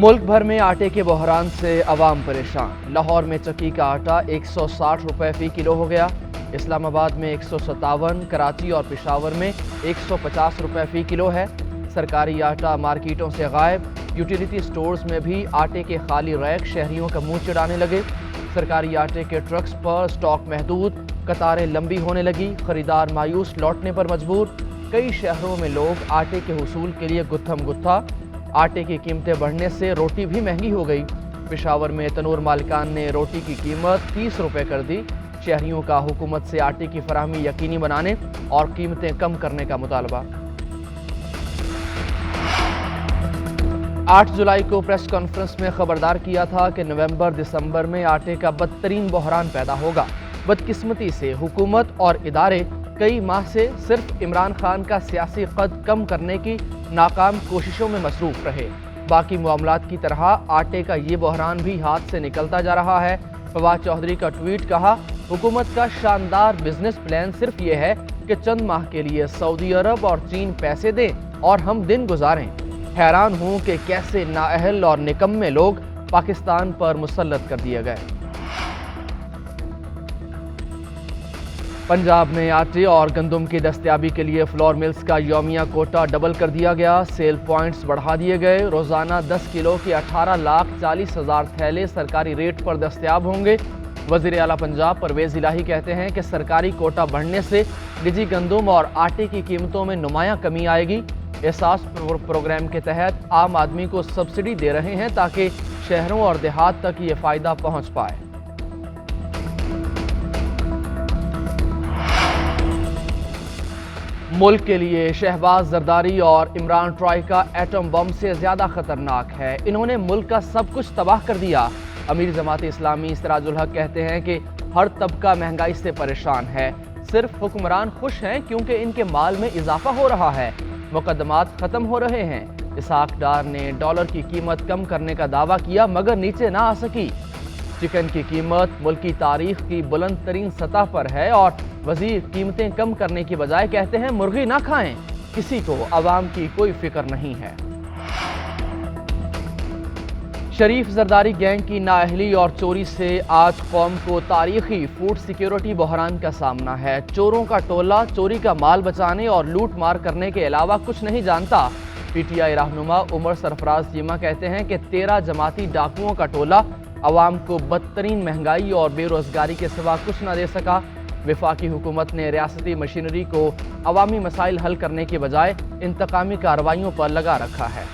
मुल्क भर में आटे के बहरान से अवाम परेशान। लाहौर में चक्की का आटा 160 रुपए फ़ी किलो हो गया। इस्लामाबाद में 157, कराची और पेशावर में 150 रुपए फ़ी किलो है। सरकारी आटा मार्केटों से गायब। यूटिलिटी स्टोर्स में भी आटे के खाली रैक शहरियों का मुंह चिढ़ाने लगे। सरकारी आटे के ट्रक्स पर स्टॉक महदूद, कतारें लंबी होने लगी। खरीदार मायूस लौटने पर मजबूर। कई शहरों में लोग आटे के हुसूल के लिए गुत्थम गुत्था। आटे की कीमतें बढ़ने से रोटी भी महंगी हो गई। पेशावर में तनूर मालिकान ने रोटी की कीमत 30 रुपए कर दी। शहरियों का हुकूमत से आटे की फराहमी यकीनी बनाने और कीमतें कम करने का मुतालबा। 8 जुलाई को प्रेस कॉन्फ्रेंस में खबरदार किया था कि नवंबर दिसंबर में आटे का बदतरीन बहरान पैदा होगा। बदकिस्मती से हुकूमत और इदारे कई माह से सिर्फ इमरान खान का सियासी कद कम करने की नाकाम कोशिशों में मसरूफ रहे। बाकी मामलात की तरह आटे का ये बहरान भी हाथ से निकलता जा रहा है। फवाद चौधरी का ट्वीट कहा, हुकूमत का शानदार बिजनेस प्लान सिर्फ ये है कि चंद माह के लिए सऊदी अरब और चीन पैसे दें और हम दिन गुजारें। हैरान हूं कि कैसे नाअहल और निकम्मे लोग पाकिस्तान पर मुसल्लत कर दिए गए। पंजाब में आटे और गंदम की दस्तयाबी के लिए फ्लोर मिल्स का यौमिया कोटा डबल कर दिया गया। सेल पॉइंट्स बढ़ा दिए गए। रोजाना 10 किलो के 18,40,000 थैले सरकारी रेट पर दस्तयाब होंगे। वज़ीर आला पंजाब परवेज़ इलाही कहते हैं कि सरकारी कोटा बढ़ने से निजी गंदम और आटे की कीमतों में नुमायां कमी आएगी। एहसास प्रोग्राम के तहत आम आदमी को सब्सिडी दे रहे हैं ताकि शहरों और देहात तक ये फ़ायदा पहुँच पाए। मुल्क के लिए शहबाज जरदारी और इमरान ट्राई का एटम बम से ज्यादा खतरनाक है। इन्होंने मुल्क का सब कुछ तबाह कर दिया। अमीर जमात इस्लामी सिराजुल हक कहते हैं कि हर तबका महंगाई से परेशान है। सिर्फ हुक्मरान खुश हैं क्योंकि इनके माल में इजाफा हो रहा है। मुकदमात खत्म हो रहे हैं। इसहाक डार ने डॉलर की कीमत कम करने का दावा किया मगर नीचे ना आ सकी। चिकन की कीमत मुल्क की तारीख की बुलंद तरीन सतह पर है और वजीर कीमतें कम करने की बजाय कहते हैं मुर्गी ना खाएं। किसी को अवाम की कोई फिक्र नहीं है। शरीफ जरदारी गैंग की नाअहली और चोरी से आज कौम को तारीखी फूड सिक्योरिटी बहरान का सामना है। चोरों का टोला चोरी का माल बचाने और लूट मार करने के अलावा कुछ नहीं जानता। पीटीआई रहनुमा उमर सरफराज चीमा कहते हैं कि 13 जमाती डाकुओं का टोला अवाम को बदतरीन महंगाई और बेरोजगारी के सिवा कुछ न दे सका। वफाकी हुकूमत ने रियासती मशीनरी को अवामी मसाइल हल करने के बजाय इंतकामी कार्रवाइयों पर लगा रखा है।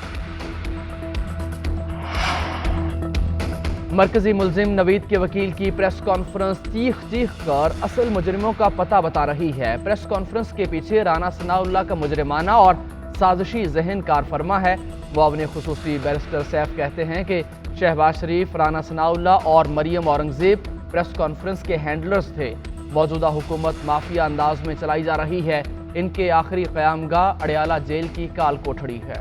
मरकजी मुल्जिम नवीद के वकील की प्रेस कॉन्फ्रेंस चीख चीख कर असल मुजरिमों का पता बता रही है। प्रेस कॉन्फ्रेंस के पीछे राना सनाउल्लाह का मुजरिमाना और साजिशी जहन कार फरमा है। मुआविन खुसूसी बैरिस्टर सैफ कहते हैं कि शहबाज शरीफ, राना सनाउल्लाह और मरियम औरंगजेब प्रेस कॉन्फ्रेंस के हैंडलर्स थे। मौजूदा हुकूमत माफिया अंदाज में चलाई जा रही है। इनके आखिरी क़यामगाह अडयाला जेल की काल कोठड़ी है।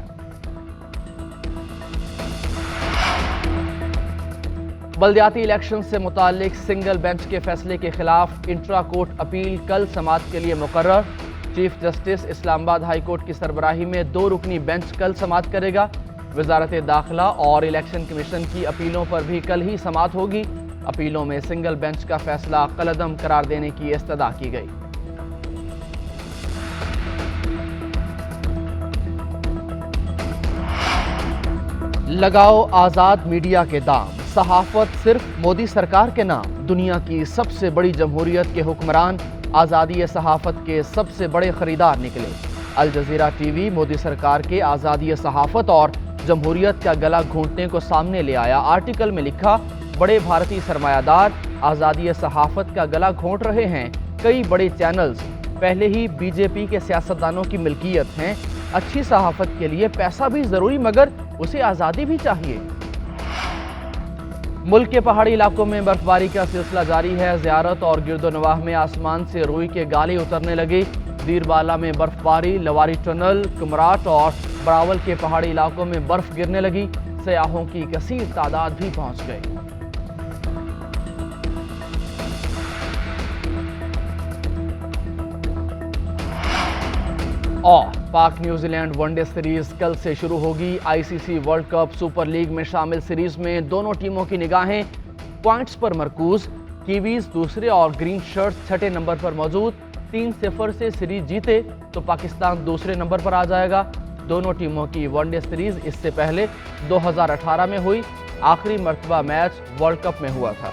बल्दियाती इलेक्शन से मुतालिक सिंगल बेंच के फैसले के खिलाफ इंट्रा कोर्ट अपील कल समाअत के लिए मुकर्रर। Chief justice Islamabad high court की सरबराही में 2 रुकनी बेंच कल समाअत करेगा। वजारत दाखिला और इलेक्शन कमीशन की अपीलों पर भी कल ही समाअत होगी। अपीलों में सिंगल बेंच का फैसला कलअदम करार देने की इस्तदा की गई। लगाओ आजाद मीडिया के दाम। सहाफत सिर्फ मोदी सरकार के नाम। दुनिया की सबसे बड़ी जमहूरियत के हुक्मरान आज़ादी सहाफत के सबसे बड़े खरीदार निकले। अल जजीरा टीवी मोदी सरकार के आज़ादी सहाफत और जमहूरियत का गला घोंटने को सामने ले आया। आर्टिकल में लिखा, बड़े भारतीय सरमायादार आज़ादी सहाफत का गला घोंट रहे हैं। कई बड़े चैनल्स पहले ही बीजेपी के सियासतदानों की मिल्कियत हैं। अच्छी सहाफत के लिए पैसा भी जरूरी मगर उसे आज़ादी भी चाहिए। मुल्क के पहाड़ी इलाकों में बर्फबारी का सिलसिला जारी है। ज़ियारत और गिरदोनवाह में आसमान से रुई के गाले उतरने लगे। दीरबाला में बर्फबारी, लवारी टनल, कुमराट और बरावल के पहाड़ी इलाकों में बर्फ गिरने लगी। सयाहों की कसीर तादाद भी पहुंच गई। और पाक न्यूजीलैंड वनडे सीरीज कल से शुरू होगी। ICC world cup super league में शामिल सीरीज में दोनों टीमों की निगाहें पॉइंट्स पर मरकूज। कीवीज दूसरे और ग्रीन शर्ट्स छठे नंबर पर मौजूद। 3-0 से सीरीज जीते तो पाकिस्तान दूसरे नंबर पर आ जाएगा। दोनों टीमों की वनडे सीरीज इससे पहले 2018 में हुई। आखिरी मर्तबा मैच वर्ल्ड कप में हुआ था।